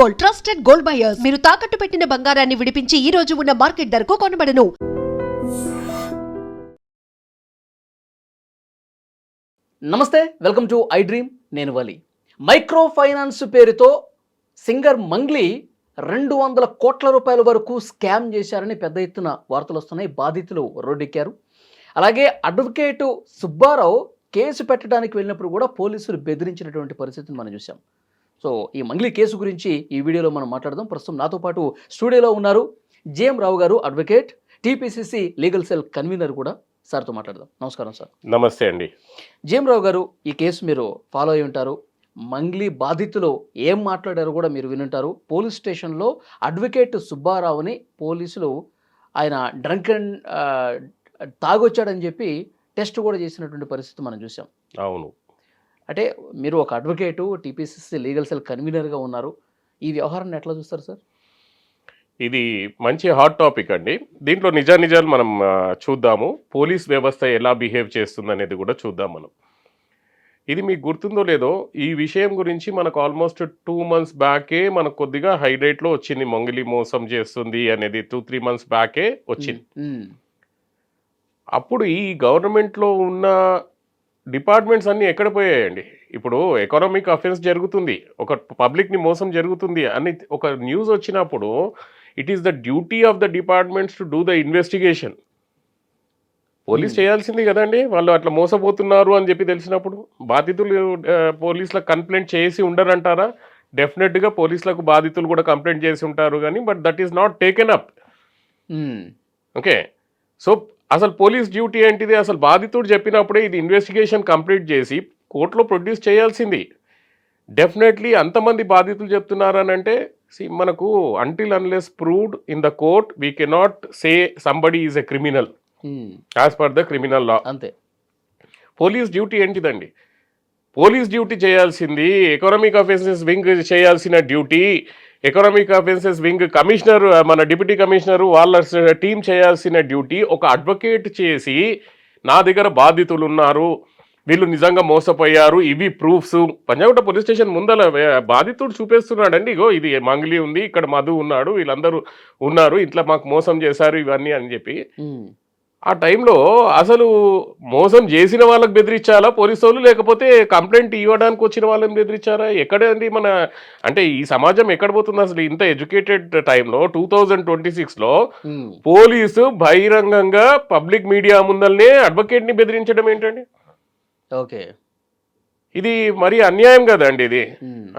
Gold, trusted gold buyers. మీరు తాకట్టు పెట్టిన బంగారాన్ని విడిపించి ఈ రోజు ఉన్న మార్కెట్ ధరకు కొనబడను. నమస్తే, వెల్కమ్ టు ఐ డ్రీమ్. నేను వలి. మైక్రో ఫైనాన్స్ పేరుతో సింగర్ మంగ్లీ 200 కోట్ల రూపాయల వరకు స్కామ్ చేశారని పెద్ద ఎత్తున వార్తలు వస్తున్నాయి. బాధితులు రోడ్డెక్కారు. అలాగే అడ్వకేటు సుబ్బారావు కేసు పెట్టడానికి వెళ్ళినప్పుడు కూడా పోలీసులు బెదిరించినటువంటి పరిస్థితిని మనం చూసాం. సో ఈ మంగ్లీ కేసు గురించి ఈ వీడియోలో మనం మాట్లాడదాం. ప్రస్తుతం నాతో పాటు స్టూడియోలో ఉన్నారు జేఎం రావు గారు, advocate, TPCC legal cell convener కూడా. సార్తో మాట్లాడదాం. నమస్కారం సార్. నమస్తే అండి. జేఎం రావు గారు, ఈ కేసు మీరు ఫాలో అయి ఉంటారు. మంగ్లీ బాధితులు ఏం మాట్లాడారో కూడా మీరు వినుంటారు. పోలీస్ స్టేషన్లో అడ్వకేట్ సుబ్బారావుని పోలీసులు ఆయన డ్రంక్ అండ్ తాగొచ్చాడని చెప్పి టెస్ట్ కూడా చేసినటువంటి పరిస్థితి మనం చూసాం. అవును. అంటే మీరు ఒక అడ్వకేటు, టీపీసీసీ లీగల్ సెల్ కన్వీనర్గా ఉన్నారు. ఈ వ్యవహారాన్ని ఎట్లా చూస్తారు సార్? ఇది మంచి హాట్ టాపిక్ అండి. దీంట్లో నిజాలు మనం చూద్దాము. పోలీస్ వ్యవస్థ ఎలా బిహేవ్ చేస్తుంది అనేది కూడా చూద్దాం మనం. ఇది మీకు గుర్తుందో లేదో, ఈ విషయం గురించి మనకు ఆల్మోస్ట్ 2 months బ్యాకే మనకు కొద్దిగా హైలైట్లో వచ్చింది. మంగ్లీ మోసం చేస్తుంది అనేది 2-3 months బ్యాకే వచ్చింది. అప్పుడు ఈ గవర్నమెంట్లో ఉన్న డిపార్ట్మెంట్స్ అన్నీ ఎక్కడ పోయాయండి? ఇప్పుడు ఎకనామిక్ అఫెన్స్ జరుగుతుంది, ఒక పబ్లిక్ని మోసం జరుగుతుంది అని ఒక న్యూస్ వచ్చినప్పుడు it is the duty of the departments to do the investigation. Police చేయాల్సింది కదండి. వాళ్ళు అట్లా మోసపోతున్నారు అని చెప్పి తెలిసినప్పుడు బాధితులు పోలీసులకు కంప్లైంట్ చేసి ఉండరంటారా? డెఫినెట్గా పోలీసులకు బాధితులు కూడా కంప్లైంట్ చేసి ఉంటారు కానీ, but that is not taken up. Okay, so అసలు పోలీస్ డ్యూటీ ఏంటిది? అసలు బాధితుడు చెప్పినప్పుడే ఇది ఇన్వెస్టిగేషన్ కంప్లీట్ చేసి కోర్టులో ప్రొడ్యూస్ చేయాల్సింది. డెఫినెట్లీ అంతమంది బాధితులు చెప్తున్నారని అంటే మనకు until unless proved in the court we cannot say somebody is a criminal as per the criminal లా. అంతే. పోలీస్ డ్యూటీ ఏంటిదండి? పోలీస్ డ్యూటీ చేయాల్సింది ఎకనామిక్ అఫెన్సెస్ వింగ్ చేయాల్సిన duty, economic offences wing commissioner, మన డిప్యూటీ కమిషనరు వాళ్ళ team చేయాల్సిన duty ఒక advocate చేసి నా దగ్గర బాధితులు ఉన్నారు, వీళ్ళు నిజంగా మోసపోయారు, ఇవి ప్రూఫ్స్. పంజాగుట్ట పోలీస్ స్టేషన్ ముందర బాధితుడు చూపేస్తున్నాడండి, ఇగో ఇది మంగ్లీ ఉంది, ఇక్కడ మధు ఉన్నాడు, వీళ్ళందరూ ఉన్నారు, ఇట్లా మాకు మోసం చేశారు ఇవన్నీ అని చెప్పి. ఆ టైంలో అసలు మోసం చేసిన వాళ్ళకి బెదిరించాలా పోలీసు వాళ్ళు, లేకపోతే కంప్లైంట్ ఇవ్వడానికి వచ్చిన వాళ్ళని బెదిరించారా? ఎక్కడండి మన అంటే ఈ సమాజం ఎక్కడ పోతుంది అసలు? ఇంత ఎడ్యుకేటెడ్ టైంలో 2026లో పోలీసు బహిరంగంగా పబ్లిక్ మీడియా ముందల్నే అడ్వకేట్ని బెదిరించడం ఏంటండి? ఓకే, ఇది మరీ అన్యాయం కదండి ఇది.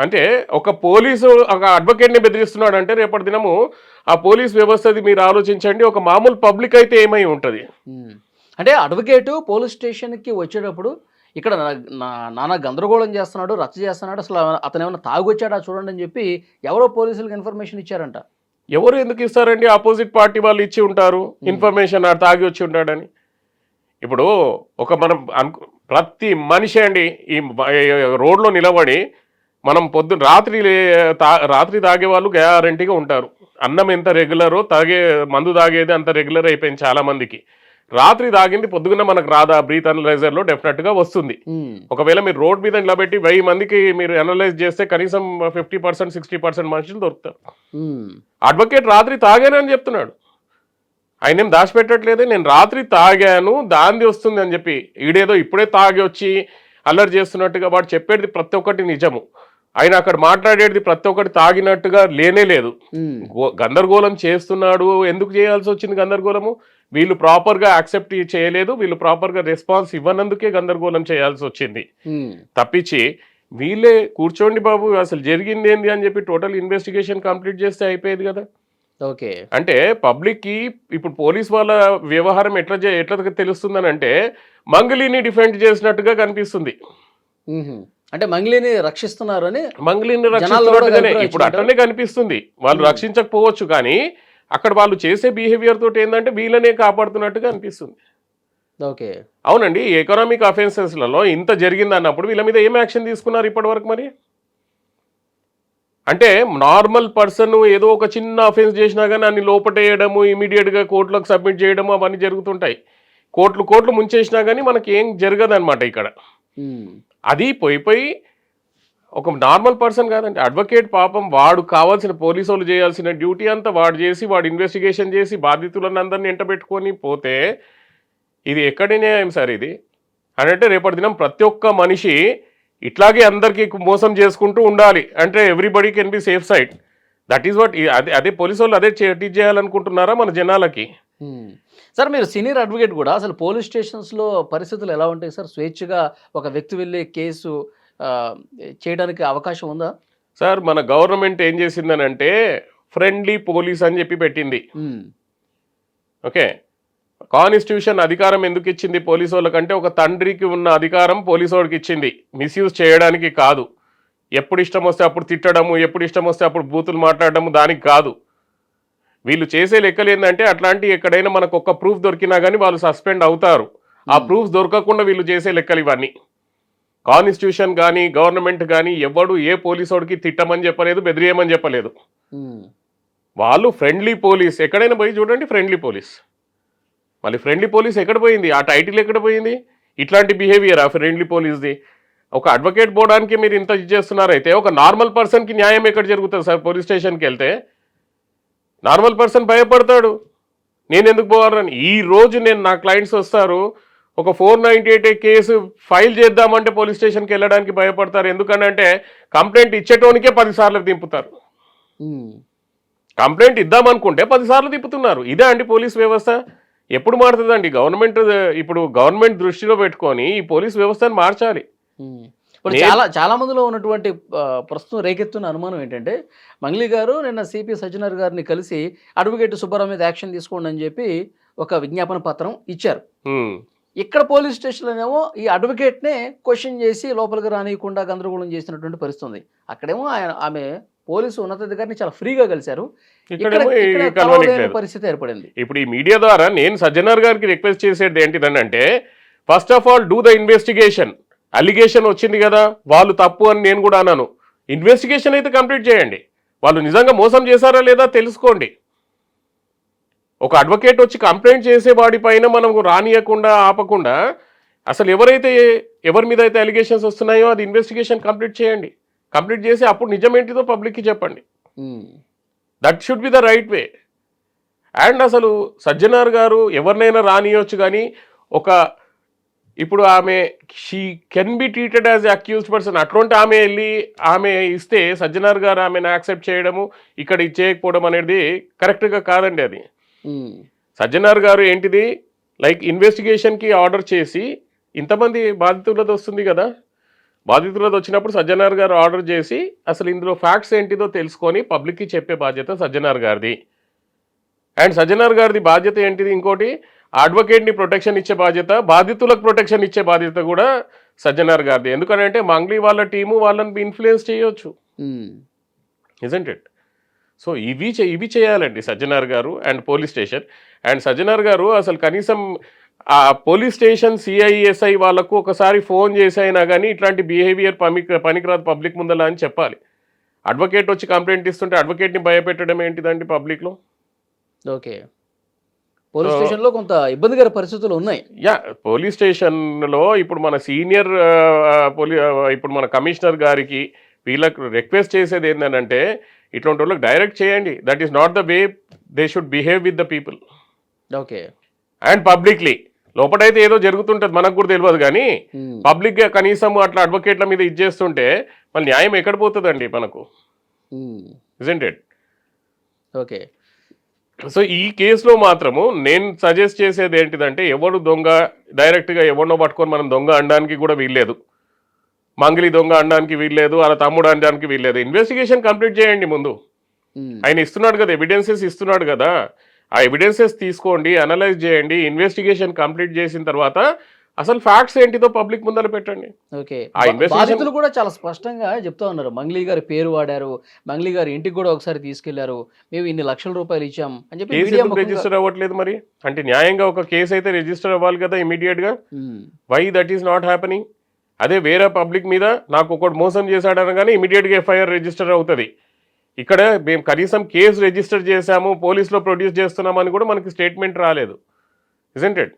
అంటే ఒక పోలీసు ఒక అడ్వకేట్ని బెదిరిస్తున్నాడు అంటే రేపటి దినము ఆ పోలీస్ వ్యవస్థది మీరు ఆలోచించండి, ఒక మామూలు పబ్లిక్ అయితే ఏమై ఉంటుంది? అంటే అడ్వకేటు పోలీస్ స్టేషన్కి వచ్చేటప్పుడు ఇక్కడ నానా గందరగోళం చేస్తున్నాడు, రచ్చ చేస్తున్నాడు, అసలు అతను ఏమైనా తాగొచ్చాడా చూడండి అని చెప్పి ఎవరో పోలీసులకు ఇన్ఫర్మేషన్ ఇచ్చారంట. ఎవరు ఎందుకు ఇస్తారండి? ఆపోజిట్ పార్టీ వాళ్ళు ఇచ్చి ఉంటారు ఇన్ఫర్మేషన్, తాగి వచ్చి ఉంటాడని. ఇప్పుడు ఒక మనం ప్రతి మనిషి అండి ఈ రోడ్లో నిలబడి మనం రాత్రి తాగే వాళ్ళు గ్యారంటీగా ఉంటారు. అన్నం ఎంత రెగ్యులరో మందు తాగేది అంత రెగ్యులర్ అయిపోయింది చాలా మందికి. రాత్రి తాగింది పొద్దుగున్న మనకు రాదా? బ్రీత్ అనలైజర్లో డెఫినెట్గా వస్తుంది. ఒకవేళ మీరు రోడ్ మీద నిలబెట్టి 1000 మందికి మీరు అనలైజ్ చేస్తే కనీసం 50%, 60% మనుషులు దొరుకుతారు. అడ్వకేట్ రాత్రి తాగానని చెప్తున్నాడు. ఆయన ఏం దాచిపెట్టట్లేదు, నేను రాత్రి తాగాను దాంది వస్తుంది అని చెప్పి. ఈడేదో ఇప్పుడే తాగి వచ్చి అల్లరి చేస్తున్నట్టుగా వాడు చెప్పేది ప్రతి ఒక్కటి నిజము, ఆయన అక్కడ మాట్లాడేది ప్రతి ఒక్కటి తాగినట్టుగా లేనే లేదు. గందరగోళం చేస్తున్నాడు. ఎందుకు చేయాల్సి వచ్చింది గందరగోళము? వీళ్ళు ప్రాపర్గా యాక్సెప్ట్ చేయలేదు, వీళ్ళు ప్రాపర్గా రెస్పాన్స్ ఇవ్వనందుకే గందరగోళం చేయాల్సి వచ్చింది తప్పించి వీళ్ళే కూర్చోండి బాబు అసలు జరిగింది ఏంది అని చెప్పి టోటల్ ఇన్వెస్టిగేషన్ కంప్లీట్ చేస్తే అయిపోయేది కదా. ఓకే, అంటే పబ్లిక్కి ఇప్పుడు పోలీస్ వాళ్ళ వ్యవహారం ఎట్లా తెలుస్తుందని అంటే మంగ్లీని డిఫెండ్ చేసినట్టుగా కనిపిస్తుంది. అంటే మంగ్లీని రక్షిస్తున్నారని, మంగ్లీని రక్షిస్తున్నట్టుగానే ఇప్పుడు అట్లనే కనిపిస్తుంది. వాళ్ళు రక్షించకపోవచ్చు కానీ అక్కడ వాళ్ళు చేసే బిహేవియర్ తోటి ఏంటంటే వీళ్ళనే కాపాడుతున్నట్టుగా అనిపిస్తుంది. ఓకే, అవునండి. ఎకనామిక్ అఫెన్సెస్లలో ఇంత జరిగింది అన్నప్పుడు వీళ్ళ మీద ఏం యాక్షన్ తీసుకున్నారు ఇప్పటి వరకు? మరి అంటే నార్మల్ పర్సన్ ఏదో ఒక చిన్న అఫెన్స్ చేసినా కానీ అన్ని లోపటేయడము, ఇమీడియట్గా కోర్టులకు సబ్మిట్ చేయడము అవన్నీ జరుగుతుంటాయి. కోట్లు ముంచేసినా కానీ మనకి ఏం జరగదన్నమాట ఇక్కడ. అది పోయి ఒక నార్మల్ పర్సన్ కాదండి, అడ్వకేట్ పాపం వాడు కావాల్సిన పోలీసు వాళ్ళు చేయాల్సిన డ్యూటీ అంతా వాడు చేసి వాడు ఇన్వెస్టిగేషన్ చేసి బాధితులను అందరినీ ఎంటబెట్టుకొని పోతే ఇది ఎక్కడి న్యాయం సార్ ఇది అని అంటే రేపటి దినం ప్రతి ఒక్క మనిషి ఇట్లాగే అందరికీ మోసం చేసుకుంటూ ఉండాలి అంటే everybody can be safe side. That is what అదే పోలీసు వాళ్ళు అదే టీచ్ చేయాలనుకుంటున్నారా మన జనాలకి? సార్ మీరు సీనియర్ అడ్వకేట్ కూడా, అసలు పోలీస్ స్టేషన్స్లో పరిస్థితులు ఎలా ఉంటాయి సార్? స్వేచ్ఛగా ఒక వ్యక్తి వెళ్ళి కేసు చేయడానికి అవకాశం ఉందా? సార్ మన గవర్నమెంట్ ఏం చేసిందని అంటే ఫ్రెండ్లీ పోలీస్ అని చెప్పి పెట్టింది. ఓకే, కాన్స్టిట్యూషన్ అధికారం ఎందుకు ఇచ్చింది పోలీసు వాళ్ళకంటే ఒక తండ్రికి ఉన్న అధికారం పోలీసు వాళ్ళకి ఇచ్చింది, మిస్యూజ్ చేయడానికి కాదు. ఎప్పుడు ఇష్టం వస్తే అప్పుడు తిట్టడము, ఎప్పుడు ఇష్టం వస్తే అప్పుడు బూతులు మాట్లాడడము దానికి కాదు. వీళ్ళు చేసే లెక్కలు ఏంటంటే అట్లాంటి ఎక్కడైనా మనకు ఒక్క ప్రూఫ్ దొరికినా కానీ వాళ్ళు సస్పెండ్ అవుతారు. ఆ ప్రూఫ్ దొరకకుండా వీళ్ళు చేసే లెక్కలు ఇవన్నీ. కాన్స్టిట్యూషన్ కానీ గవర్నమెంట్ కానీ ఎవడు ఏ పోలీసోడికి తిట్టమని చెప్పలేదు, బెదిరియమని చెప్పలేదు. వాళ్ళు ఫ్రెండ్లీ పోలీస్. ఎక్కడైనా పోయి చూడండి ఫ్రెండ్లీ పోలీస్. మళ్ళీ ఫ్రెండ్లీ పోలీస్ ఎక్కడ పోయింది? ఆ టైటిల్ ఎక్కడ పోయింది? ఇట్లాంటి బిహేవియర్ ఆ ఫ్రెండ్లీ పోలీస్ది. ఒక అడ్వకేట్ పోవడానికి మీరు ఇంత చేస్తున్నారైతే ఒక నార్మల్ పర్సన్కి న్యాయం ఎక్కడ జరుగుతుంది సార్? పోలీస్ స్టేషన్కి వెళ్తే నార్మల్ పర్సన్ భయపడతాడు, నేను ఎందుకు పోవాలని. ఈ రోజు నేను నా క్లయింట్స్ వస్తారు, ఒక 498 కేసు ఫైల్ చేద్దామంటే పోలీస్ స్టేషన్కి వెళ్ళడానికి భయపడతారు. ఎందుకంటే కంప్లైంట్ ఇచ్చేటోనికే 10 సార్లు దింపుతారు. కంప్లైంట్ ఇద్దామనుకుంటే 10 సార్లు తిప్పుతున్నారు. ఇదే అండి పోలీస్ వ్యవస్థ. ఎప్పుడు మారుతుందండి? గవర్నమెంట్ ఇప్పుడు గవర్నమెంట్ దృష్టిలో పెట్టుకొని ఈ పోలీస్ వ్యవస్థను మార్చాలి. ఇప్పుడు చాలా మందిలో ఉన్నటువంటి ప్రస్తుతం రేకెత్తున్న అనుమానం ఏంటంటే, మంగ్లీ గారు నిన్న సిపి సజ్జనర్ గారిని కలిసి అడ్వకేట్ సుబ్బారావు మీద యాక్షన్ తీసుకోండి అని చెప్పి ఒక విజ్ఞాపన పత్రం ఇచ్చారు. ఇక్కడ పోలీస్ స్టేషన్లోనేమో ఈ అడ్వకేట్నే క్వశ్చన్ చేసి లోపలికి రానియకుండా గందరగోళం చేసినటువంటి పరిస్థితి ఉంది. అక్కడేమో ఆమె పోలీసు ఉన్నతాధికారిని చాలా ఫ్రీగా కలిశారు, పరిస్థితి ఏర్పడింది. ఇప్పుడు ఈ మీడియా ద్వారా నేను సజ్జనర్ గారికి రిక్వెస్ట్ చేసేది ఏంటిదనంటే, first of all do the investigation. Allegation వచ్చింది కదా, వాళ్ళు తప్పు అని నేను కూడా అన్నాను. ఇన్వెస్టిగేషన్ అయితే కంప్లీట్ చేయండి. వాళ్ళు నిజంగా మోసం చేశారా లేదా తెలుసుకోండి. ఒక అడ్వకేట్ వచ్చి కంప్లైంట్ చేసే వాడి పైన మనం రానియకుండా ఆపకుండా అసలు ఎవరి మీద అయితే అలిగేషన్స్ వస్తున్నాయో అది ఇన్వెస్టిగేషన్ కంప్లీట్ చేయండి. కంప్లీట్ చేసి అప్పుడు నిజమేంటిదో పబ్లిక్కి చెప్పండి. That should be the right way. And అసలు సజ్జనార్ గారు ఎవరినైనా రానియొచ్చు, కానీ ఇప్పుడు ఆమె she can be treated as accused person. అటువంటి ఆమె ఇస్తే సజ్జనార్ గారు ఆమెను యాక్సెప్ట్ చేయడము, ఇక్కడ చేయకపోవడం అనేది కరెక్ట్గా కాదండి. అది సజ్జనార్ గారు ఏంటిది లైక్ ఇన్వెస్టిగేషన్కి ఆర్డర్ చేసి, ఇంతమంది బాధితులది వస్తుంది కదా, బాధితులది వచ్చినప్పుడు సజ్జనార్ గారు ఆర్డర్ చేసి అసలు ఇందులో ఫ్యాక్ట్స్ ఏంటిదో తెలుసుకొని పబ్లిక్కి చెప్పే బాధ్యత సజ్జనార్ గారిది. అండ్ సజ్జనార్ గారిది బాధ్యత ఏంటిది? ఇంకోటి, అడ్వకేట్ని ప్రొటెక్షన్ ఇచ్చే బాధ్యత, బాధితులకు ప్రొటెక్షన్ ఇచ్చే బాధ్యత కూడా సజ్జనార్ గారిది. ఎందుకంటే మంగ్లీ వాళ్ళ టీము వాళ్ళని ఇన్ఫ్లుయెన్స్ చేయొచ్చు, ఇజంట్ ఇట్? సో ఇవి చేయాలండి సజ్జనార్ గారు and police station. And Sajjanar గారు అసలు కనీసం ఆ పోలీస్ స్టేషన్ సిఐఎస్ఐ వాళ్ళకు ఒకసారి ఫోన్ చేసి అయినా కానీ ఇట్లాంటి బిహేవియర్ పనికిరాదు పబ్లిక్ ముందలా అని చెప్పాలి. అడ్వకేట్ వచ్చి కంప్లైంట్ ఇస్తుంటే అడ్వకేట్ని భయపెట్టడం ఏంటిదండి పబ్లిక్లో? ఓకే, పోలీస్ స్టేషన్లో కొంత ఇబ్బందికర పరిస్థితులు ఉన్నాయి. పోలీస్ స్టేషన్లో ఇప్పుడు మన సీనియర్ ఇప్పుడు మన కమిషనర్ గారికి వీళ్ళకు రిక్వెస్ట్ చేసేది ఏంటంటే, ఇట్లాంటి వాళ్ళకి డైరెక్ట్ చేయండి. That is not the way they should behave with the people. Okay, and publicly లోపటైతే ఏదో జరుగుతుంటుంది మనకు కూడా తెలియదు, కానీ పబ్లిక్గా కనీసం అట్లా అడ్వకేట్ల మీద ఇచ్చేస్తుంటే మళ్ళీ న్యాయం ఎక్కడ పోతుందండి మనకు? Isn't it? ఓకే, సో ఈ కేసులో మాత్రము నేను సజెస్ట్ చేసేది ఏంటిదంటే, ఎవడు దొంగ డైరెక్ట్గా ఎవరినో పట్టుకొని మనం దొంగ అనడానికి కూడా వీల్లేదు, మంగ్లీ దొంగ అనడానికి వీల్లేదు, అలా తమ్ముడు అనడానికి వీల్లేదు. ఇన్వెస్టిగేషన్ కంప్లీట్ చేయండి ముందు. ఆయన ఇస్తున్నాడు కదా, ఎవిడెన్సెస్ ఇస్తున్నాడు కదా, ఆ ఎవిడెన్సెస్ తీసుకోండి, అనలైజ్ చేయండి. ఇన్వెస్టిగేషన్ కంప్లీట్ చేసిన తర్వాత అసలు ఫ్యాక్ట్స్ ఏంటిదో పబ్లిక్ ముందర పెట్టండి. ఓకే, బాధితులు కూడా చాలా స్పష్టంగా చెప్తా ఉన్నారు, మంగ్లీ గారి పేరు వాడారు, మంగ్లీ గారి ఇంటికి కూడా ఒకసారి తీసుకెళ్లారు, మేము ఇన్ని లక్షల రూపాయలు ఇచ్చాం అని చెప్పి. రిజిస్టర్ అవ్వట్లేదు మరి అంటే న్యాయంగా ఒక కేసు అయితే రిజిస్టర్ అవ్వాలి కదా ఇమీడియట్ గా. Why that is not happening? అదే వేరే పబ్లిక్ మీద నాకు ఒకటి మోసం చేశాడనగానే ఇమీడియట్ గా ఎఫ్ఐఆర్ రిజిస్టర్ అవుతుంది. ఇక్కడ మేము కనీసం కేసు రిజిస్టర్ చేశాము, పోలీసులో ప్రొడ్యూస్ చేస్తున్నామని కూడా మనకి స్టేట్మెంట్ రాలేదు, ఇజంట్ ఇట్?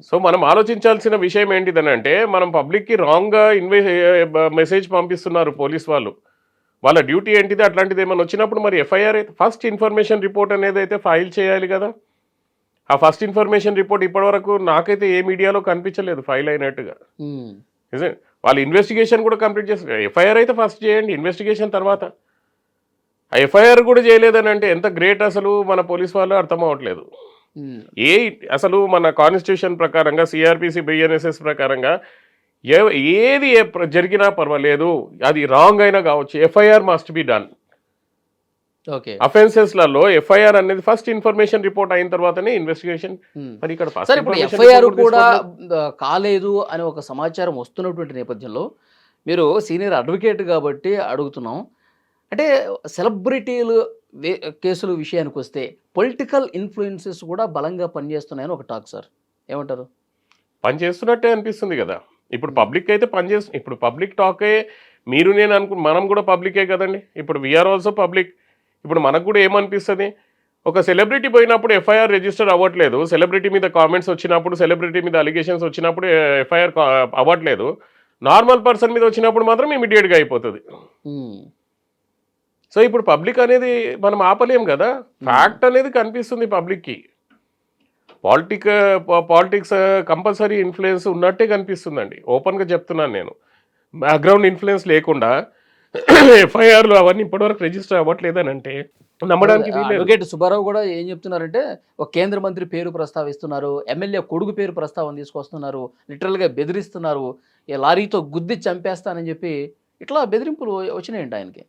సో మనం ఆలోచించాల్సిన విషయం ఏంటిదని అంటే మనం పబ్లిక్కి రాంగ్గా మెసేజ్ పంపిస్తున్నారు పోలీస్ వాళ్ళు. వాళ్ళ డ్యూటీ ఏంటిది, అట్లాంటిది ఏమైనా వచ్చినప్పుడు మరి ఎఫ్ఐఆర్ అయితే ఫస్ట్ ఇన్ఫర్మేషన్ రిపోర్ట్ అనేది అయితే ఫైల్ చేయాలి కదా. ఆ ఫస్ట్ ఇన్ఫర్మేషన్ రిపోర్ట్ ఇప్పటివరకు నాకైతే ఏ మీడియాలో కనిపించలేదు ఫైల్ అయినట్టుగా. నిజం, వాళ్ళు ఇన్వెస్టిగేషన్ కూడా కంప్లీట్ చేస్తారు. ఎఫ్ఐఆర్ అయితే ఫస్ట్ చేయండి, ఇన్వెస్టిగేషన్ తర్వాత. ఆ ఎఫ్ఐఆర్ కూడా చేయలేదని అంటే ఎంత గ్రేట్ అసలు మన పోలీస్ వాళ్ళు అర్థం అవ్వట్లేదు. అసలు మన కాన్స్టిట్యూషన్ ప్రకారంగా సిఆర్పిసి బిఎన్ఎస్ఎస్ ప్రకారంగా ఏది జరిగినా పర్వాలేదు, అది రాంగ్ అయినా కావచ్చు, FIR must be done. Okay, అఫెన్సెస్లలో ఎఫ్ఐఆర్ అనేది ఫస్ట్ ఇన్ఫర్మేషన్ రిపోర్ట్ అయిన తర్వాతనే ఇన్వెస్టిగేషన్. మరి ఇక్కడ సార్ ఇప్పుడు ఎఫ్ఐఆర్ కూడా కాలేదు అని ఒక సమాచారం వస్తున్నటువంటి నేపథ్యంలో మీరు సీనియర్ అడ్వకేట్ కాబట్టి అడుగుతున్నాం. అంటే సెలబ్రిటీలు కేసుల విషయానికి వస్తే పొలిటికల్ ఇన్ఫ్లుయెన్సెస్ కూడా బలంగా పనిచేస్తున్నాయని ఒక టాక్ సార్, ఏమంటారు? పనిచేస్తున్నట్టే అనిపిస్తుంది కదా. ఇప్పుడు పబ్లిక్ అయితే ఇప్పుడు పబ్లిక్ టాకే మీరు నేను మనం కూడా పబ్లికే కదండి. ఇప్పుడు వీఆర్ ఆల్సో పబ్లిక్. ఇప్పుడు మనకు కూడా ఏమనిపిస్తుంది, ఒక సెలబ్రిటీ పోయినప్పుడు ఎఫ్ఐఆర్ రిజిస్టర్ అవ్వట్లేదు, సెలబ్రిటీ మీద కామెంట్స్ వచ్చినప్పుడు, సెలబ్రిటీ మీద అలిగేషన్స్ వచ్చినప్పుడు ఎఫ్ఐఆర్ అవ్వట్లేదు, నార్మల్ పర్సన్ మీద వచ్చినప్పుడు మాత్రం ఇమీడియట్గా అయిపోతుంది. సో ఇప్పుడు పబ్లిక్ అనేది మనం ఆపలేం కదా. ఫ్యాక్ట్ అనేది కనిపిస్తుంది పబ్లిక్కి. పాలిటిక్స్ కంపల్సరీ ఇన్ఫ్లుయెన్స్ ఉన్నట్టే కనిపిస్తుందండి. ఓపెన్గా చెప్తున్నాను నేను. బ్యాక్గ్రౌండ్ ఇన్ఫ్లుయెన్స్ లేకుండా ఎఫ్ఐఆర్లు అవన్నీ ఇప్పటివరకు రిజిస్టర్ అవ్వట్లేదని అంటే నమ్మడానికి అడ్వకేట్ సుబ్బారావు కూడా ఏం చెప్తున్నారంటే, ఒక కేంద్ర మంత్రి పేరు ప్రస్తావిస్తున్నారు, ఎమ్మెల్యే కొడుకు పేరు ప్రస్తావన తీసుకొస్తున్నారు, లిటరల్గా బెదిరిస్తున్నారు, ఈ లారీతో గుద్ది చంపేస్తానని చెప్పి ఇట్లా బెదిరింపులు వచ్చినాయండి ఆయనకి.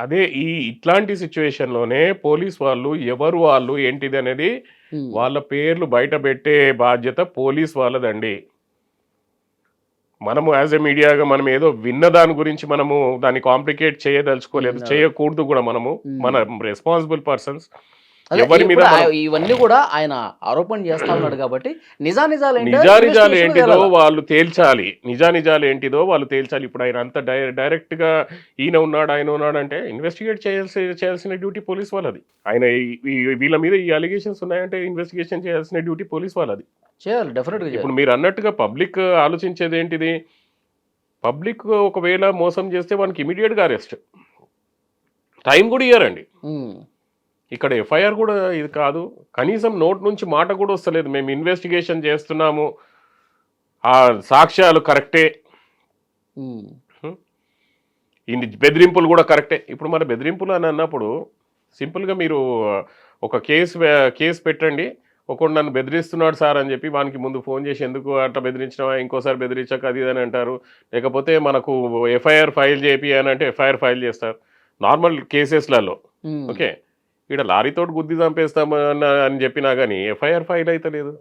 అదే ఇట్లాంటి సిచ్యువేషన్లోనే పోలీస్ వాళ్ళు ఎవరు వాళ్ళు ఏంటిది అనేది వాళ్ళ పేర్లు బయట పెట్టే బాధ్యత పోలీస్ వాళ్ళదండి. మనము యాజ్ ఎ మీడియాగా మనం ఏదో విన్న దాని గురించి మనము దాన్ని కాంప్లికేట్ చేయదలుచుకోలేదు, చేయకూడదు కూడా. మనము మన రెస్పాన్సిబుల్ పర్సన్స్ ఎవరి మీద ఇవన్నీ కూడా ఆయన ఆరోపణ చేస్తా ఉన్నాడు కాబట్టి నిజానిజాలు ఏంటిదో వాళ్ళు తేల్చాలి. నిజాలు ఏంటిదో వాళ్ళు తేల్చాలి. ఇప్పుడు ఆయన అంత డైరెక్ట్ గా ఆయన ఉన్నాడు అంటే ఇన్వెస్టిగేట్ చేయాల్సిన డ్యూటీ పోలీస్ వాళ్ళది. ఆయన వీళ్ళ మీద ఈ అలిగేషన్స్ ఉన్నాయంటే ఇన్వెస్టిగేషన్ చేయాల్సిన డ్యూటీ పోలీస్ వాళ్ళది. చేయాలి డెఫినెట్గా. ఇప్పుడు మీరు అన్నట్టుగా పబ్లిక్ ఆలోచించేది ఏంటిది, పబ్లిక్ ఒకవేళ మోసం చేస్తే వానికి ఇమీడియట్గా అరెస్ట్, టైం కూడా ఇయ్యారండి. ఇక్కడ ఎఫ్ఐఆర్ కూడా ఇది కాదు, కనీసం నోట్ నుంచి మాట కూడా వస్తలేదు, మేము ఇన్వెస్టిగేషన్ చేస్తున్నాము, ఆ సాక్ష్యాలు కరెక్టే, ఈ బెదిరింపులు కూడా కరెక్టే. ఇప్పుడు మన బెదిరింపులు అని అన్నప్పుడు సింపుల్గా మీరు ఒక కేసు పెట్టండి, ఒకడు నన్ను బెదిరిస్తున్నాడు సార్ అని చెప్పి వానికి ముందు ఫోన్ చేసి ఎందుకు అట్లా బెదిరించినావా, ఇంకోసారి బెదిరించాక అది అని అంటారు. లేకపోతే మనకు ఎఫ్ఐఆర్ ఫైల్ చేపి అని అంటే ఎఫ్ఐఆర్ ఫైల్ చేస్తారు నార్మల్ కేసెస్లలో. ఓకే, ఇక్కడ లారీతోటి గుద్ది చంపేస్తాము అని చెప్పినా కానీ ఎఫ్ఐఆర్ ఫైల్ అయితే లేదు.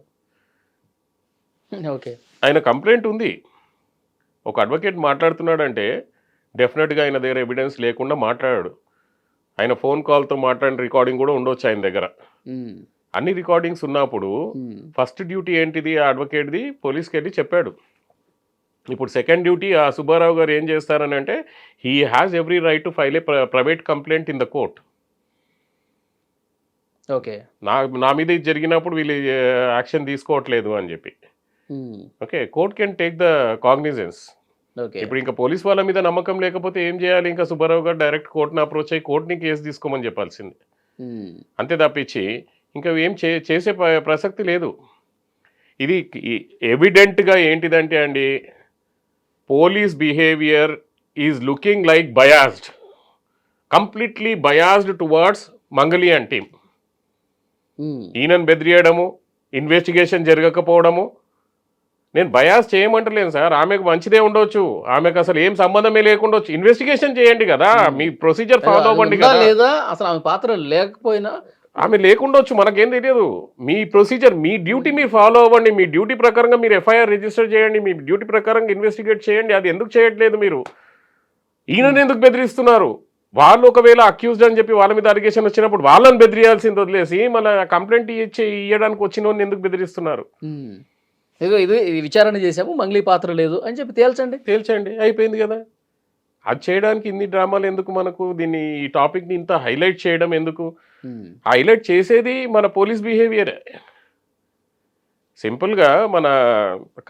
ఓకే, ఆయన కంప్లైంట్ ఉంది. ఒక అడ్వకేట్ మాట్లాడుతున్నాడంటే డెఫినెట్గా ఆయన దగ్గర ఎవిడెన్స్ లేకుండా మాట్లాడాడు. ఆయన ఫోన్ కాల్తో మాట్లాడిన రికార్డింగ్ కూడా ఉండొచ్చు ఆయన దగ్గర. అన్ని రికార్డింగ్స్ ఉన్నప్పుడు ఫస్ట్ డ్యూటీ ఏంటిది ఆ అడ్వకేట్ది, పోలీస్కి వెళ్ళి చెప్పాడు. ఇప్పుడు సెకండ్ డ్యూటీ ఆ సుబ్బారావు గారు ఏం చేస్తారని అంటే, he has every right to file A private complaint in the court. Okay, నా మీద ఇది జరిగినప్పుడు వీళ్ళు యాక్షన్ తీసుకోవట్లేదు అని చెప్పి. Okay, court can take the cognizance. ఇప్పుడు ఇంకా పోలీస్ వాళ్ళ మీద నమ్మకం లేకపోతే ఏం చేయాలి, ఇంకా సుబ్బారావు గారు డైరెక్ట్ కోర్టుని అప్రోచ్ అయ్యి కోర్టుని కేసు తీసుకోమని చెప్పాల్సింది. అంతే తప్పించి ఇంకా ఏం చేసే ప్రసక్తి లేదు. ఇది ఎవిడెంట్గా ఏంటిదంటే అండి, police behaviour is looking like biased, completely biased towards మంగళియాన్ టీమ్. ఈయనను బెదిరియడము, ఇన్వెస్టిగేషన్ జరగకపోవడము. నేను బయాస్ చేయమంటలేను సార్, ఆమెకు మంచిదే ఉండొచ్చు, ఆమెకు అసలు ఏం సంబంధమే లేకుండా ఇన్వెస్టిగేషన్ చేయండి కదా, మీ ప్రొసీజర్ ఫాలో అవ్వండి కదా. లేదా అసలు ఆమె పాత్ర లేకపోయినా ఆమె లేకుండొచ్చు, మనకేం తెలియదు. మీ ప్రొసీజర్, మీ డ్యూటీ మీరు ఫాలో అవ్వండి, మీ డ్యూటీ ప్రకారంగా మీరు ఎఫ్ఐఆర్ రిజిస్టర్ చేయండి, మీ డ్యూటీ ప్రకారంగా ఇన్వెస్టిగేట్ చేయండి. అది ఎందుకు చేయట్లేదు మీరు? ఈయనను ఎందుకు బెదిరిస్తున్నారు? వాళ్ళు ఒకవేళ అక్యూజ్డ్ అని చెప్పి వాళ్ళ మీద అలిగేషన్ వచ్చినప్పుడు వాళ్ళని బెదిరియాల్సింది వదిలేసి మన కంప్లైంట్ ఇవ్వడానికి వచ్చిన వాళ్ళని ఎందుకు బెదిరిస్తున్నారు? ఇది విచారణ చేసాము, మంగ్లీ పాత్ర లేదు అని చెప్పి తేల్చండి, అయిపోయింది కదా. అది చేయడానికి ఇన్ని డ్రామాలు ఎందుకు మనకు? దీన్ని ఈ టాపిక్ని ఇంత హైలైట్ చేయడం ఎందుకు? హైలైట్ చేసేది మన పోలీస్ బిహేవియర్. సింపుల్గా మన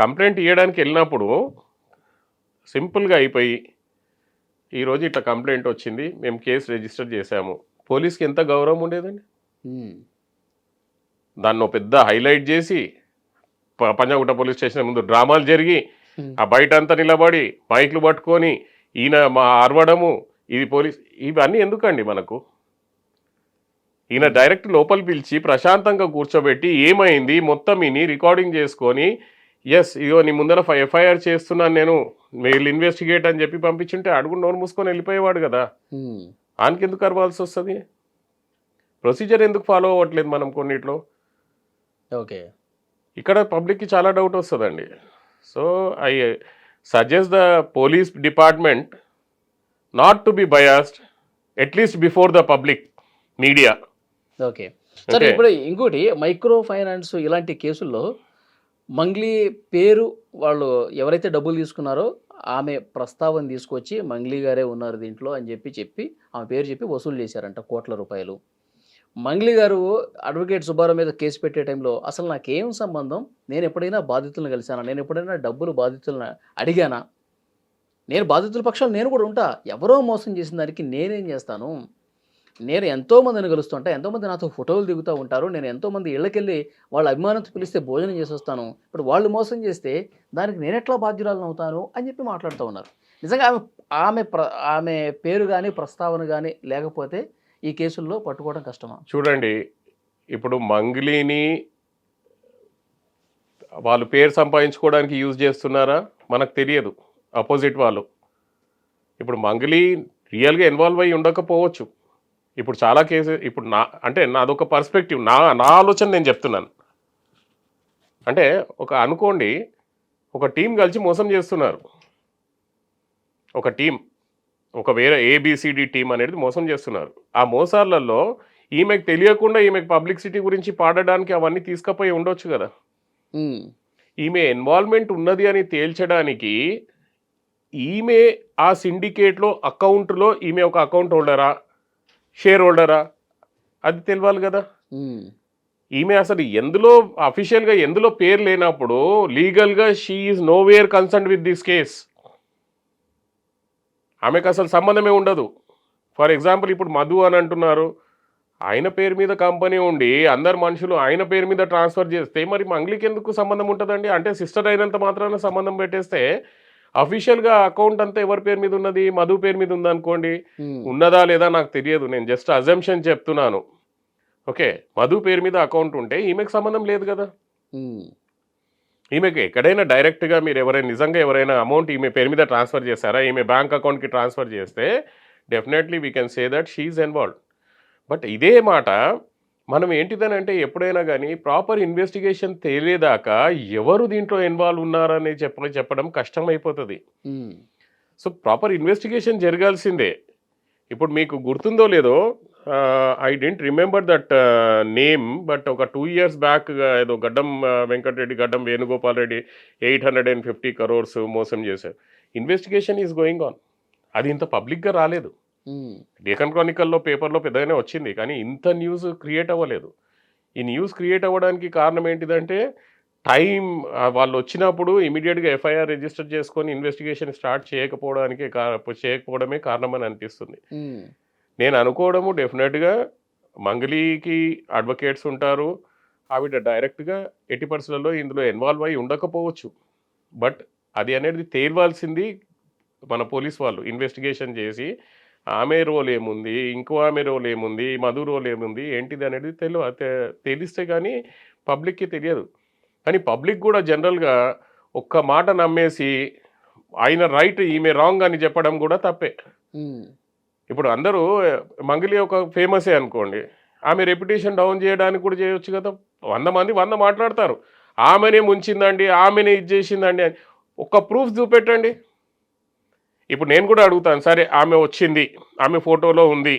కంప్లైంట్ ఇవ్వడానికి వెళ్ళినప్పుడు సింపుల్గా అయిపోయి ఈరోజు ఇట్లా కంప్లైంట్ వచ్చింది, మేము కేసు రిజిస్టర్ చేశాము. పోలీస్కి ఎంత గౌరవం ఉండేదండి? దాన్ని ఒక పెద్ద హైలైట్ చేసి పంజాగుట్ట పోలీస్ స్టేషన్ ముందు డ్రామాలు జరిగి ఆ బయట అంతా నిలబడి మైక్లు పట్టుకొని ఈయన మా అరవడము, ఇది పోలీస్, ఇవన్నీ ఎందుకండి మనకు? ఈయన డైరెక్ట్ లోపల పిలిచి ప్రశాంతంగా కూర్చోబెట్టి ఏమైంది మొత్తం ఈయన రికార్డింగ్ చేసుకొని, ఎస్ ఇగో నీ ముందర ఎఫ్ఐఆర్ చేస్తున్నాను నేను, మీరు ఇన్వెస్టిగేట్ అని చెప్పి పంపించుంటే అడుగు నోరు మూసుకొని వెళ్ళిపోయేవాడు కదా. ఆయనకి ఎందుకు అరవాల్సి వస్తుంది? ప్రొసీజర్ ఎందుకు ఫాలో అవ్వట్లేదు మనం కొన్నిట్లో? ఓకే, ఇక్కడ పబ్లిక్కి చాలా డౌట్ వస్తుందండి. So I suggest the police department not to be biased at least before the public media. Okay సరే, ఇప్పుడు ఇంకోటి మైక్రో ఫైనాన్స్ ఇలాంటి కేసుల్లో మంగ్లీ పేరు, వాళ్ళు ఎవరైతే డబ్బులు తీసుకున్నారో ఆమె ప్రస్తావన తీసుకొచ్చి మంగ్లీ గారే ఉన్నారు దీంట్లో అని చెప్పి ఆమె పేరు చెప్పి వసూలు చేశారంట కోట్ల రూపాయలు. మంగ్లీ గారు అడ్వకేట్ సుబ్బారావు మీద కేసు పెట్టే టైంలో అసలు నాకేం సంబంధం, నేను ఎప్పుడైనా బాధితులను కలిశానా, నేను ఎప్పుడైనా డబ్బులు బాధితులను అడిగానా, నేను బాధితుల పక్షాలు నేను కూడా ఉంటా, ఎవరో మోసం చేసిన దానికి నేనేం చేస్తాను, నేను ఎంతోమందిని కలుస్తుంటా, ఎంతోమంది నాతో ఫోటోలు దిగుతూ ఉంటారు, నేను ఎంతోమంది ఇళ్ళకెళ్ళి వాళ్ళ అభిమానంతో పిలిస్తే భోజనం చేసి వస్తాను, ఇప్పుడు వాళ్ళు మోసం చేస్తే దానికి నేను ఎట్లా బాధ్యురాలను అవుతాను అని చెప్పి మాట్లాడుతూ ఉన్నారు. నిజంగా ఆమె పేరు కానీ ప్రస్తావన కానీ లేకపోతే ఈ కేసుల్లో పట్టుకోవడం కష్టమా? చూడండి, ఇప్పుడు మంగ్లీని వాళ్ళు పేరు సంపాదించుకోవడానికి యూజ్ చేస్తున్నారా మనకు తెలియదు, అపోజిట్ వాళ్ళు. ఇప్పుడు మంగ్లీ రియల్గా ఇన్వాల్వ్ అయ్యి ఉండకపోవచ్చు. ఇప్పుడు చాలా కేసు, ఇప్పుడు నాదొక పర్స్పెక్టివ్, నా ఆలోచన నేను చెప్తున్నాను. అంటే అనుకోండి, ఒక టీం కలిసి మోసం చేస్తున్నారు. ఒక టీం, ఒక వేరే ఏబిసిడి టీం అనేది మోసం చేస్తున్నారు. ఆ మోసాలలో ఈమెకు తెలియకుండా ఈమెకు పబ్లిసిటీ గురించి పాడడానికి అవన్నీ తీసుకుపోయి ఉండొచ్చు కదా. ఈమె ఇన్వాల్వ్మెంట్ ఉన్నది అని తేల్చడానికి ఈమె ఆ సిండికేట్లో అకౌంట్లో ఈమె ఒక అకౌంట్ హోల్డరా, షేర్ హోల్డరా, అది తెలియాలి కదా. ఈమె అసలు ఎందులో అఫీషియల్గా ఎందులో పేరు లేనప్పుడు లీగల్గా she is nowhere concern with this case. ఆమెకు అసలు సంబంధమే ఉండదు. ఫర్ ఎగ్జాంపుల్ ఇప్పుడు మధు అని అంటున్నారు, ఆయన పేరు మీద కంపెనీ ఉండి అందరు మనుషులు ఆయన పేరు మీద ట్రాన్స్ఫర్ చేస్తే మరి మంగ్లీకి ఎందుకు సంబంధం ఉంటుందండి? అంటే సిస్టర్ అయినంత మాత్రాన సంబంధం పెట్టేస్తే అఫీషియల్గా అకౌంట్ అంతా ఎవరి పేరు మీద ఉన్నది? మధు పేరు మీద ఉందనుకోండి, ఉన్నదా లేదా నాకు తెలియదు, నేను జస్ట్ అజంప్షన్ చెప్తున్నాను. ఓకే, మధు పేరు మీద అకౌంట్ ఉంటే ఈమెకు సంబంధం లేదు కదా. ఈమెకు ఎక్కడైనా డైరెక్ట్గా మీరు నిజంగా ఎవరైనా అమౌంట్ ఈమె పేరు మీద ట్రాన్స్ఫర్ చేశారా, ఈమె బ్యాంక్ అకౌంట్కి ట్రాన్స్ఫర్ చేస్తే definitely we can say that she is involved. But ఇదే మాట మనం ఏంటిదనంటే ఎప్పుడైనా కానీ ప్రాపర్ ఇన్వెస్టిగేషన్ తెలియదాకా ఎవరు దీంట్లో ఇన్వాల్వ్ ఉన్నారని చెప్పడం కష్టమైపోతుంది. సో ప్రాపర్ ఇన్వెస్టిగేషన్ జరగాల్సిందే. ఇప్పుడు మీకు గుర్తుందో లేదో, I don't remember that name, but ఒక 2 years బ్యాక్ ఏదో గడ్డం వెంకటరెడ్డి, గడ్డం వేణుగోపాల్ రెడ్డి 850 crores మోసం చేశారు. Investigation is going on. అది ఇంత పబ్లిక్గా రాలేదు. డేకన్ క్రానికల్లో పేపర్లో పెద్దగానే వచ్చింది, కానీ ఇంత న్యూస్ క్రియేట్ అవ్వలేదు. ఈ న్యూస్ క్రియేట్ అవ్వడానికి కారణం ఏంటిదంటే టైం, వాళ్ళు వచ్చినప్పుడు ఇమీడియట్గా ఎఫ్ఐఆర్ రిజిస్టర్ చేసుకొని ఇన్వెస్టిగేషన్ స్టార్ట్ చేయకపోవడమే కారణం అని అనిపిస్తుంది. నేను అనుకోవడము డెఫినెట్గా మంగ్లీకి అడ్వకేట్స్ ఉంటారు, ఆవిడ డైరెక్ట్గా 80% ఇందులో ఇన్వాల్వ్ అయ్యి ఉండకపోవచ్చు. బట్ అది అనేది తేల్వాల్సింది మన పోలీస్ వాళ్ళు ఇన్వెస్టిగేషన్ చేసి ఆమె రోల్ ఏముంది, ఇంకో ఆమె రోల్ ఏముంది, మధు రోల్ ఏముంది, ఏంటిది అనేది తెలిస్తే కానీ పబ్లిక్కి తెలియదు. కానీ పబ్లిక్ కూడా జనరల్గా ఒక్క మాట నమ్మేసి ఆయన రైట్ ఈమె రాంగ్ అని చెప్పడం కూడా తప్పే. ఇప్పుడు అందరూ మంగ్లీ ఒక ఫేమసే అనుకోండి, ఆమె రెప్యుటేషన్ డౌన్ చేయడానికి కూడా చేయొచ్చు కదా. 100 మంది 100 మాట్లాడతారు, ఆమెనే ముంచిందండి, ఆమెనే ఇది చేసిందండి అని. ఒక్క ప్రూఫ్ చూపెట్టండి. ఇప్పుడు నేను కూడా అడుగుతాను, సరే ఆమె వచ్చింది, ఆమె ఫోటోలో ఉంది,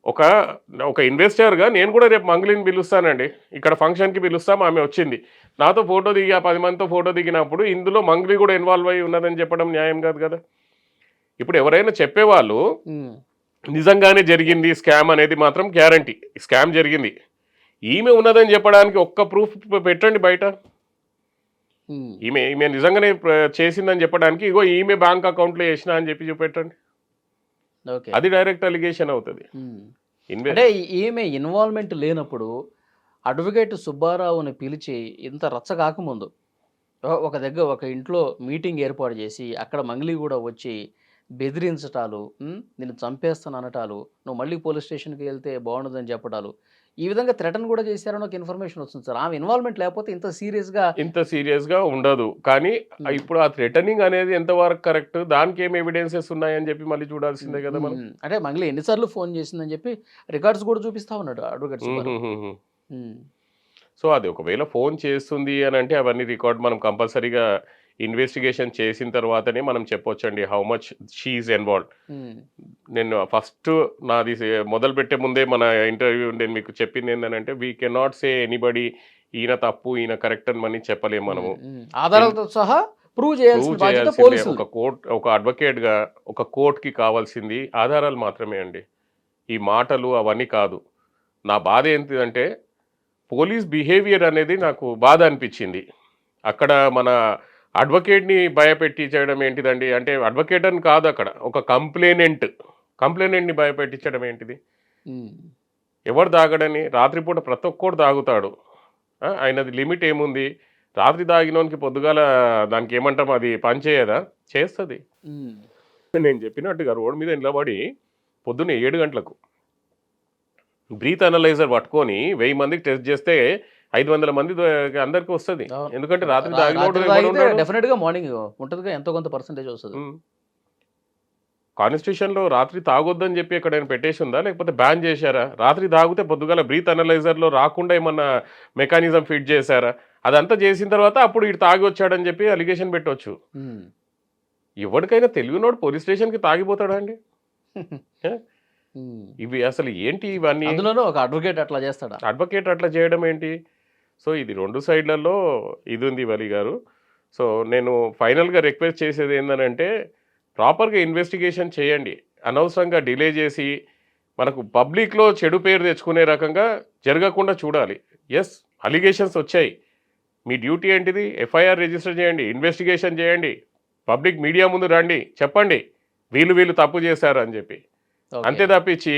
ఒక ఇన్వెస్టర్గా నేను కూడా రేపు మంగ్లీని పిలుస్తానండి, ఇక్కడ ఫంక్షన్కి పిలుస్తాం, ఆమె వచ్చింది, నాతో ఫోటో దిగి 10 మందితో ఫోటో దిగినప్పుడు ఇందులో మంగ్లీ కూడా ఇన్వాల్వ్ అయ్యి ఉన్నదని చెప్పడం న్యాయం కాదు కదా. ఇప్పుడు ఎవరైనా చెప్పేవాళ్ళు నిజంగానే జరిగింది స్కామ్ అనేది మాత్రం గ్యారంటీ, స్కామ్ జరిగింది, ఈమె ఉన్నదని చెప్పడానికి ఒక్క ప్రూఫ్ పెట్టండి బయట. ఉమ్, ఈమె నిజంగానే చేసిందని చెప్పడానికి ఇగో ఈమె బ్యాంక్ అకౌంట్లో వేసిన అని చెప్పి చూపెట్టండి. ఓకే. అది డైరెక్ట్ అలిగేషన్ అవుతుంది. ఉమ్. అంటే ఈమె ఇన్వాల్వ్మెంట్ లేనప్పుడు అడ్వకేట్ సుబ్బారావుని పిలిచి ఇంత రచ్చ కాకముందు ఒక ఇంట్లో మీటింగ్ ఏర్పాటు చేసి అక్కడ మంగ్లీ కూడా వచ్చి బెదిరించటాలు, నేను చంపేస్తాను అనటాలు, నువ్వు మళ్ళీ పోలీస్ స్టేషన్కి వెళ్తే బాగుండదని చెప్పటాలు, ఈ విధంగా థ్రెటన్ కూడా చేశారని ఒక ఇన్ఫర్మేషన్ వస్తుంది సార్. ఆమె ఇన్వాల్వ్మెంట్ లేకపోతే ఇంత సీరియస్గా ఉండదు. కానీ ఇప్పుడు ఆ థ్రెటనింగ్ అనేది ఎంతవరకు కరెక్ట్, దానికి ఏం ఎవిడెన్సెస్ ఉన్నాయని చెప్పి మళ్ళీ చూడాల్సిందే కదా మనం. అంటే మంగ్లీ ఎన్నిసార్లు ఫోన్ చేసిందని చెప్పి రికార్డ్స్ కూడా చూపిస్తా ఉన్నాడు అడ్వకేట్ సుబ్బారావు. సో అది ఒకవేళ ఫోన్ చేస్తుంది అని అంటే అవన్నీ రికార్డ్ మనం కంపల్సరీగా ఇన్వెస్టిగేషన్ చేసిన తర్వాతనే మనం చెప్పొచ్చండి how much she is involved. నేను ఫస్ట్ నాది మొదలు పెట్టే ముందే మన ఇంటర్వ్యూ నేను మీకు చెప్పింది ఏంటంటే వీ కెనాట్ సే ఎనీబడి ఈయన తప్పు ఈయన కరెక్ట్ అని మనం చెప్పలేము. మనము ఆధారాలతో సహా ప్రూవ్ చేయాల్సింది ఒక అడ్వకేట్గా ఒక కోర్టుకి కావాల్సింది ఆధారాలు మాత్రమే అండి, ఈ మాటలు అవన్నీ కాదు. నా బాధ ఏంటిదంటే పోలీస్ బిహేవియర్ అనేది నాకు బాధ అనిపించింది. అక్కడ మన అడ్వకేట్ని భయపెట్టి చేయడం ఏంటిదండి, అంటే అడ్వకేట్ అని కాదు, అక్కడ ఒక కంప్లైనెంట్ని భయపెట్టించడం ఏంటిది. ఎవరు తాగడని రాత్రిపూట ప్రతి ఒక్కడు తాగుతాడు, ఆయనది లిమిట్ ఏముంది. రాత్రి తాగినోనికి పొద్దుగాల దానికి ఏమంటాం అది పని చేయదా, చేస్తుంది. నేను చెప్పినట్టుగా రోడ్ మీద నిలబడి పొద్దున్న 7 గంటలకు బ్రీత్ అనలైజర్ పట్టుకొని 1000 మందికి టెస్ట్ చేస్తే 500 మంది అందరికి వస్తుంది. ఎందుకంటే రాత్రి డెఫినెట్ గా మార్నింగ్ ఉంటుంది, ఎంతో కొంత పర్సెంటేజ్ వస్తుంది. కాన్స్టిట్యూషన్లో రాత్రి తాగొద్దని చెప్పి ఎక్కడైనా పెట్టేసి ఉందా, లేకపోతే బ్యాన్ చేశారా? రాత్రి తాగితే పొద్దుగాల బ్రీత్ అనలైజర్లో రాకుండా ఏమన్నా మెకానిజం ఫిట్ చేశారా? అదంతా చేసిన తర్వాత అప్పుడు ఇటు తాగి వచ్చాడని చెప్పి అలిగేషన్ పెట్టవచ్చు. ఎవరికైనా తెలివినోడు పోలీస్ స్టేషన్కి తాగిపోతాడా అండి? ఇవి అసలు ఏంటి ఇవన్నీ? అందులోనూ ఒక అడ్వకేట్ అట్లా చేస్తాడా? అడ్వకేట్ అట్లా చేయడం ఏంటి? సో ఇది 2 సైడ్లలో ఇది ఉంది వలి గారు. సో నేను ఫైనల్గా రిక్వెస్ట్ చేసేది ఏంటంటే ప్రాపర్గా ఇన్వెస్టిగేషన్ చేయండి. అనవసరంగా డిలే చేసి మనకు పబ్లిక్లో చెడు పేరు తెచ్చుకునే రకంగా జరగకుండా చూడాలి. ఎస్, అలిగేషన్స్ వచ్చాయి, మీ డ్యూటీ ఏంటిది? ఎఫ్ఐఆర్ రిజిస్టర్ చేయండి, ఇన్వెస్టిగేషన్ చేయండి, పబ్లిక్ మీడియా ముందు రండి, చెప్పండి వీళ్ళు తప్పు చేశారు అని చెప్పి. అంతే తప్పించి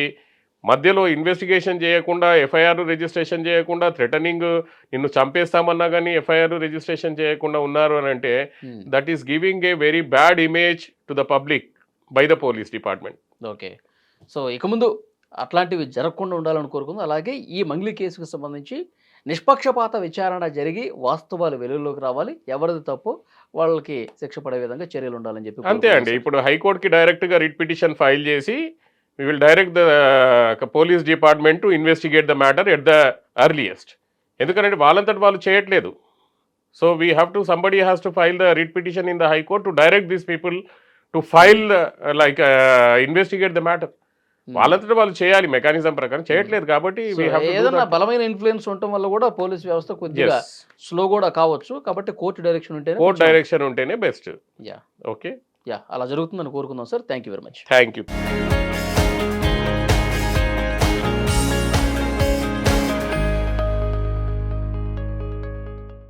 మధ్యలో ఇన్వెస్టిగేషన్ చేయకుండా, ఎఫ్ఐఆర్ రిజిస్ట్రేషన్ చేయకుండా, థ్రెటనింగ్ నిన్ను చంపేస్తామన్నా కానీ ఎఫ్ఐఆర్ రిజిస్ట్రేషన్ చేయకుండా ఉన్నారు అని అంటే that is giving a very bad image to the public by the police department. Okay, so ఇక ముందు అట్లాంటివి జరగకుండా ఉండాలని కోరుకుందాం. అలాగే ఈ మంగ్లీ కేసుకు సంబంధించి నిష్పక్షపాత విచారణ జరిగి వాస్తవాలు వెలుగులోకి రావాలి, ఎవరిది తప్పు వాళ్ళకి శిక్ష పడే విధంగా చర్యలు ఉండాలని చెప్పి. అంతే అండి. ఇప్పుడు హైకోర్టుకి డైరెక్ట్గా రిట్ పిటిషన్ ఫైల్ చేసి we will direct the police department to investigate the matter at the earliest. ఎందుకంటే వాళ్ళంతటి వాళ్ళు చేయట్లేదు. So we have to somebody has to file the writ petition in the high court to direct these people to file investigate the matter. వాళ్ళంతటి వాళ్ళు చేయాలి, mechanism ప్రకారం చేయట్లేదు. కాబట్టి ఏదైనా బలమైన ఇన్ఫ్లుయెన్స్ ఉండటం వల్ల కూడా పోలీస్ వ్యవస్థ కొద్దిగా స్లో కూడా కావచ్చు. కాబట్టి కోర్టు డైరెక్షన్ ఉంటేనే బెస్ట్. యా ఓకే, అలా జరుగుతుందని కోరుకుందాం sir. Thank you very much. Thank you.